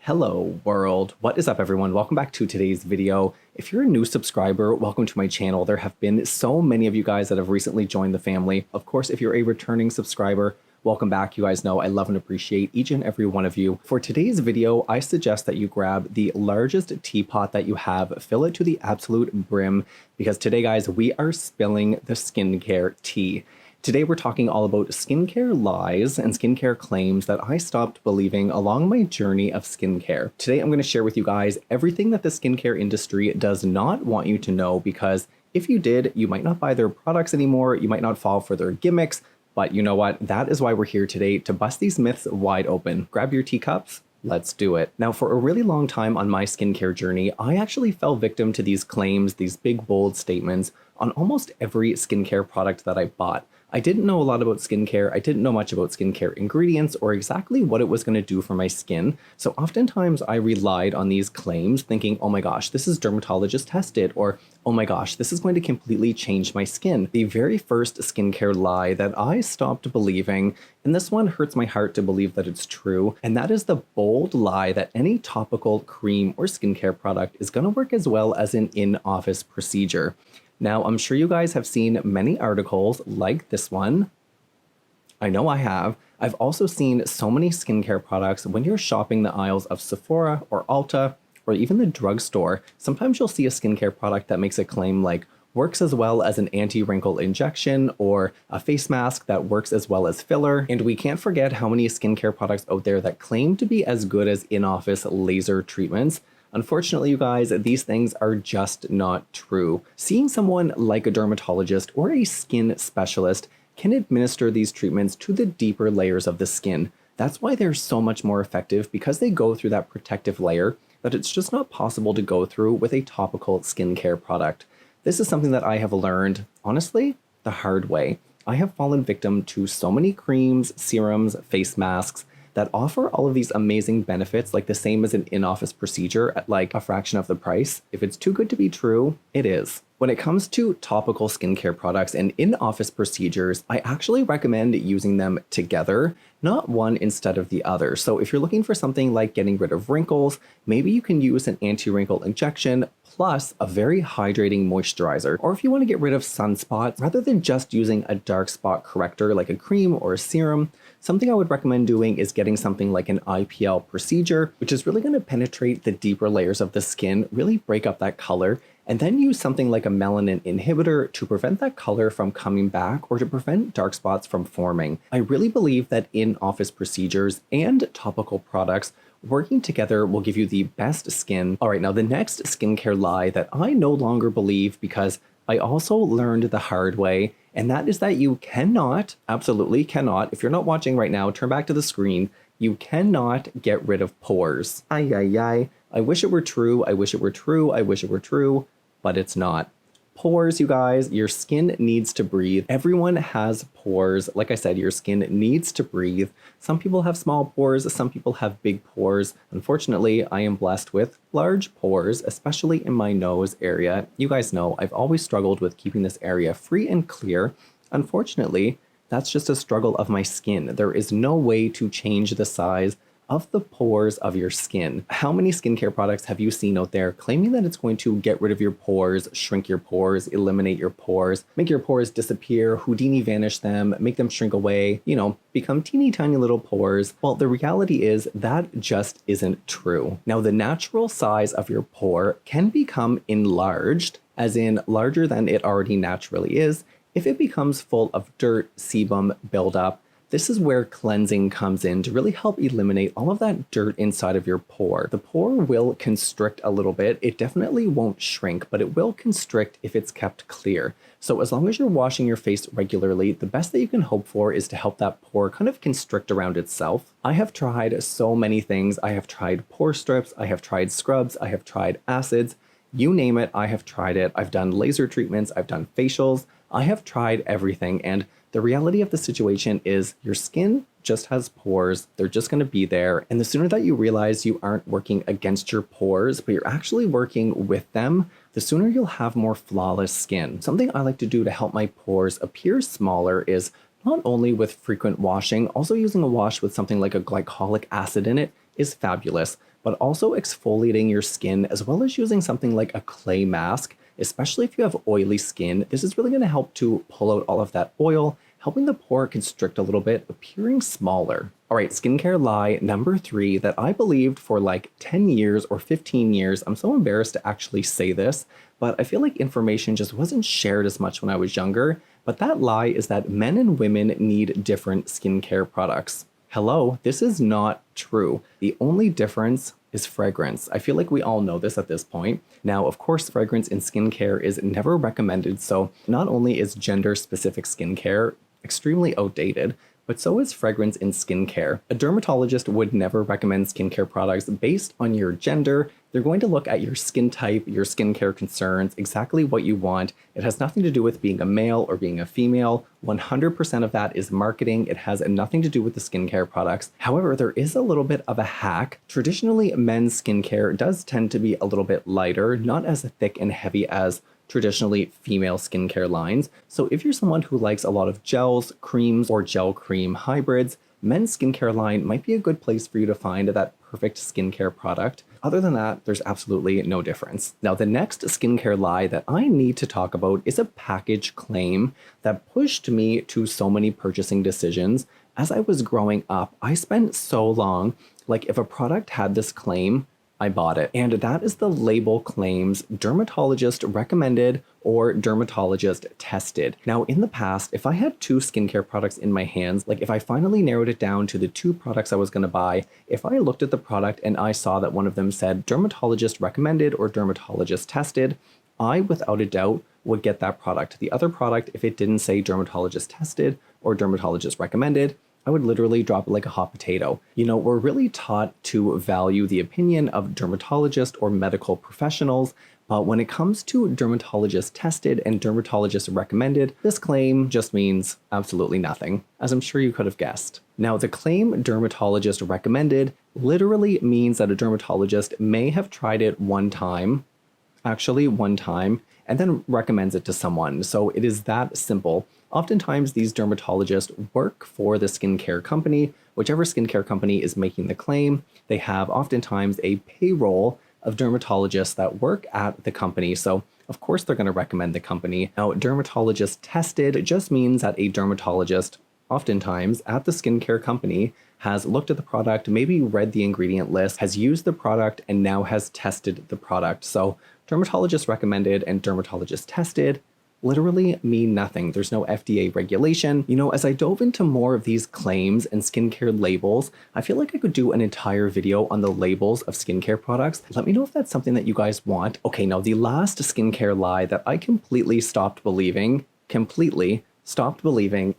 Hello world, what is up everyone? Welcome back to today's video. If you're a new subscriber, welcome to my channel. There have been so many of you guys that have recently joined the family. Of course, if you're a returning subscriber, welcome back. You guys know I love and appreciate each and every one of you. For today's video, I suggest that you grab the largest teapot that you have, fill it to the absolute brim, because today guys, we are spilling the skincare tea. Today we're talking all about skincare lies and skincare claims that I stopped believing along my journey of skincare. Today I'm going to share with you guys everything that the skincare industry does not want you to know, because if you did, you might not buy their products anymore, you might not fall for their gimmicks, but you know what? That is why we're here today, to bust these myths wide open. Grab your teacups. Let's do it. Now, for a really long time on my skincare journey, I actually fell victim to these claims, these big, bold statements on almost every skincare product that I bought. I didn't know a lot about skincare. I didn't know much about skincare ingredients or exactly what it was going to do for my skin. So oftentimes I relied on these claims thinking, oh my gosh, this is dermatologist tested, or oh my gosh, this is going to completely change my skin. The very first skincare lie that I stopped believing, and this one hurts my heart to believe that it's true, and that is the bold lie that any topical cream or skincare product is going to work as well as an in-office procedure. Now, I'm sure you guys have seen many articles like this one. I know I have. I've also seen so many skincare products when you're shopping the aisles of Sephora or Ulta or even the drugstore. Sometimes you'll see a skincare product that makes a claim like works as well as an anti-wrinkle injection or a face mask that works as well as filler. And we can't forget how many skincare products out there that claim to be as good as in-office laser treatments. Unfortunately, you guys, these things are just not true. Seeing someone like a dermatologist or a skin specialist can administer these treatments to the deeper layers of the skin. That's why they're so much more effective, because they go through that protective layer that it's just not possible to go through with a topical skincare product. This is something that I have learned, honestly, the hard way. I have fallen victim to so many creams, serums, face masks that offer all of these amazing benefits, like the same as an in-office procedure at like a fraction of the price. If it's too good to be true, it is. When it comes to topical skincare products and in-office procedures, I actually recommend using them together, not one instead of the other. So if you're looking for something like getting rid of wrinkles, maybe you can use an anti-wrinkle injection plus a very hydrating moisturizer. Or if you want to get rid of sunspots, rather than just using a dark spot corrector like a cream or a serum, something I would recommend doing is getting something like an IPL procedure, which is really going to penetrate the deeper layers of the skin, really break up that color, and then use something like a melanin inhibitor to prevent that color from coming back or to prevent dark spots from forming. I really believe that in-office procedures and topical products working together will give you the best skin. All right, now the next skincare lie that I no longer believe, because I also learned the hard way, and that is that you cannot, absolutely cannot, if you're not watching right now, turn back to the screen, you cannot get rid of pores. Ay, ay, ay. I wish it were true, I wish it were true, I wish it were true, but it's not. Pores, you guys, your skin needs to breathe. Everyone has pores. Like I said, your skin needs to breathe. Some people have small pores, some people have big pores. Unfortunately, I am blessed with large pores, especially in my nose area. You guys know I've always struggled with keeping this area free and clear. Unfortunately, that's just a struggle of my skin. There is no way to change the size of the pores of your skin. How many skincare products have you seen out there claiming that it's going to get rid of your pores, shrink your pores, eliminate your pores, make your pores disappear, Houdini vanish them, make them shrink away, you know, become teeny tiny little pores? Well, the reality is that just isn't true. Now, the natural size of your pore can become enlarged, as in larger than it already naturally is, if it becomes full of dirt, sebum, buildup. This is where cleansing comes in to really help eliminate all of that dirt inside of your pore. The pore will constrict a little bit. It definitely won't shrink, but it will constrict if it's kept clear. So as long as you're washing your face regularly, the best that you can hope for is to help that pore kind of constrict around itself. I have tried so many things. I have tried pore strips, I have tried scrubs, I have tried acids. You name it, I have tried it. I've done laser treatments, I've done facials, I have tried everything, and the reality of the situation is your skin just has pores. They're just going to be there. And the sooner that you realize you aren't working against your pores, but you're actually working with them, the sooner you'll have more flawless skin. Something I like to do to help my pores appear smaller is not only with frequent washing, also using a wash with something like a glycolic acid in it is fabulous, but also exfoliating your skin as well as using something like a clay mask, especially if you have oily skin, this is really going to help to pull out all of that oil, helping the pore constrict a little bit, appearing smaller. All right, skincare lie number 3 that I believed for like 10 years or 15 years. I'm so embarrassed to actually say this, but I feel like information just wasn't shared as much when I was younger. But that lie is that men and women need different skincare products. Hello, this is not true. The only difference is fragrance. I feel like we all know this at this point. Now, of course, fragrance in skincare is never recommended, so not only is gender-specific skincare extremely outdated, but so is fragrance in skincare. A dermatologist would never recommend skincare products based on your gender. They're going to look at your skin type, your skincare concerns, exactly what you want. It has nothing to do with being a male or being a female. 100% of that is marketing. It has nothing to do with the skincare products. However, there is a little bit of a hack. Traditionally, men's skincare does tend to be a little bit lighter, not as thick and heavy as traditionally female skincare lines. So if you're someone who likes a lot of gels, creams, or gel cream hybrids, men's skincare line might be a good place for you to find that perfect skincare product. Other than that, there's absolutely no difference. Now, the next skincare lie that I need to talk about is a package claim that pushed me to so many purchasing decisions. As I was growing up, I spent so long, like if a product had this claim, I bought it. And that is the label claims dermatologist recommended or dermatologist tested. Now, in the past, if I had 2 skincare products in my hands, like if I finally narrowed it down to the 2 products I was going to buy, if I looked at the product and I saw that one of them said dermatologist recommended or dermatologist tested, I, without a doubt, would get that product. The other product, if it didn't say dermatologist tested or dermatologist recommended, I would literally drop it like a hot potato. You know, we're really taught to value the opinion of dermatologists or medical professionals, but when it comes to dermatologist tested and dermatologist recommended, this claim just means absolutely nothing, as I'm sure you could have guessed. Now, the claim dermatologist recommended literally means that a dermatologist may have tried it one time, and then recommends it to someone. So it is that simple. Oftentimes, these dermatologists work for the skincare company, whichever skincare company is making the claim. They have oftentimes a payroll of dermatologists that work at the company. So of course, they're going to recommend the company. Now, dermatologist tested just means that a dermatologist, oftentimes at the skincare company, has looked at the product, maybe read the ingredient list, has used the product, and now has tested the product. So dermatologist recommended and dermatologist tested literally mean nothing. There's no FDA regulation. You know, as I dove into more of these claims and skincare labels, I feel like I could do an entire video on the labels of skincare products. Let me know if that's something that you guys want. Okay, now the last skincare lie that I completely stopped believing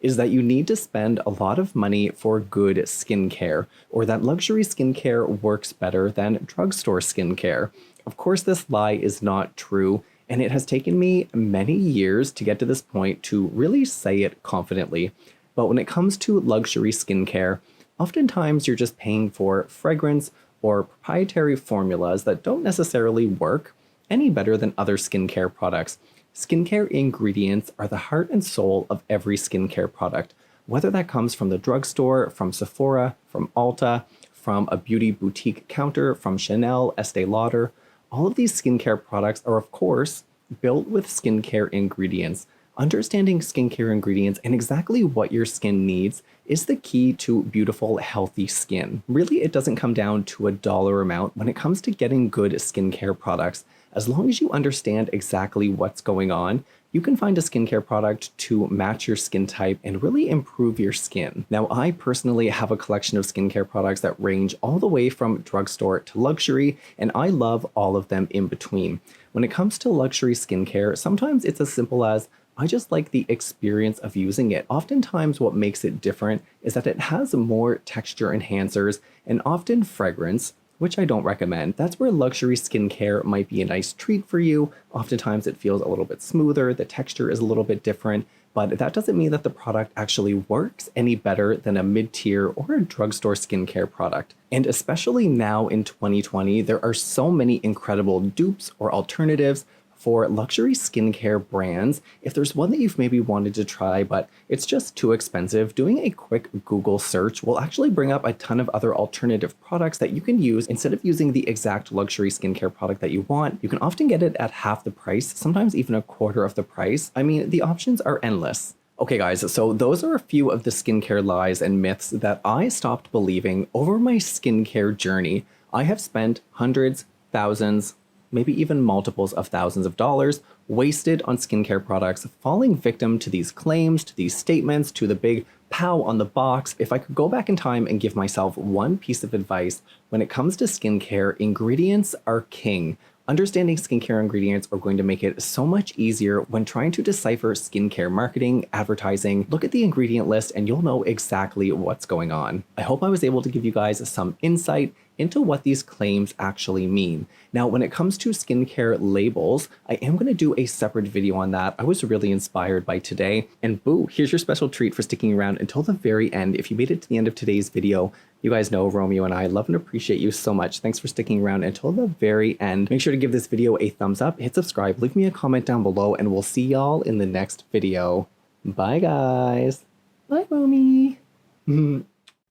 is that you need to spend a lot of money for good skincare, or that luxury skincare works better than drugstore skincare. Of course, this lie is not true, and it has taken me many years to get to this point to really say it confidently. But when it comes to luxury skincare, oftentimes you're just paying for fragrance or proprietary formulas that don't necessarily work any better than other skincare products. Skincare ingredients are the heart and soul of every skincare product, whether that comes from the drugstore, from Sephora, from Ulta, from a beauty boutique counter, from Chanel, Estee Lauder. All of these skincare products are, of course, built with skincare ingredients. Understanding skincare ingredients and exactly what your skin needs is the key to beautiful, healthy skin. Really, it doesn't come down to a dollar amount when it comes to getting good skincare products. As long as you understand exactly what's going on, you can find a skincare product to match your skin type and really improve your skin. Now, I personally have a collection of skincare products that range all the way from drugstore to luxury, and I love all of them in between. When it comes to luxury skincare, sometimes it's as simple as I just like the experience of using it. Oftentimes what makes it different is that it has more texture enhancers and often fragrance, which I don't recommend. That's where luxury skincare might be a nice treat for you. Oftentimes it feels a little bit smoother, the texture is a little bit different, but that doesn't mean that the product actually works any better than a mid-tier or a drugstore skincare product. And especially now in 2020, there are so many incredible dupes or alternatives for luxury skincare brands. If there's one that you've maybe wanted to try, but it's just too expensive, doing a quick Google search will actually bring up a ton of other alternative products that you can use. Instead of using the exact luxury skincare product that you want, you can often get it at half the price, sometimes even a quarter of the price. I mean, the options are endless. Okay guys, so those are a few of the skincare lies and myths that I stopped believing over my skincare journey. I have spent hundreds, thousands, maybe even multiples of thousands of dollars wasted on skincare products, falling victim to these claims, to these statements, to the big pow on the box. If I could go back in time and give myself one piece of advice, when it comes to skincare, ingredients are king. Understanding skincare ingredients are going to make it so much easier when trying to decipher skincare marketing, advertising. Look at the ingredient list and you'll know exactly what's going on. I hope I was able to give you guys some insight into what these claims actually mean. Now, when it comes to skincare labels, I am going to do a separate video on that. I was really inspired by today. And boo, here's your special treat for sticking around until the very end. If you made it to the end of today's video, you guys know Romeo and I love and appreciate you so much. Thanks for sticking around until the very end. Make sure to give this video a thumbs up, hit subscribe, leave me a comment down below, and we'll see y'all in the next video. Bye guys. Bye, Romeo.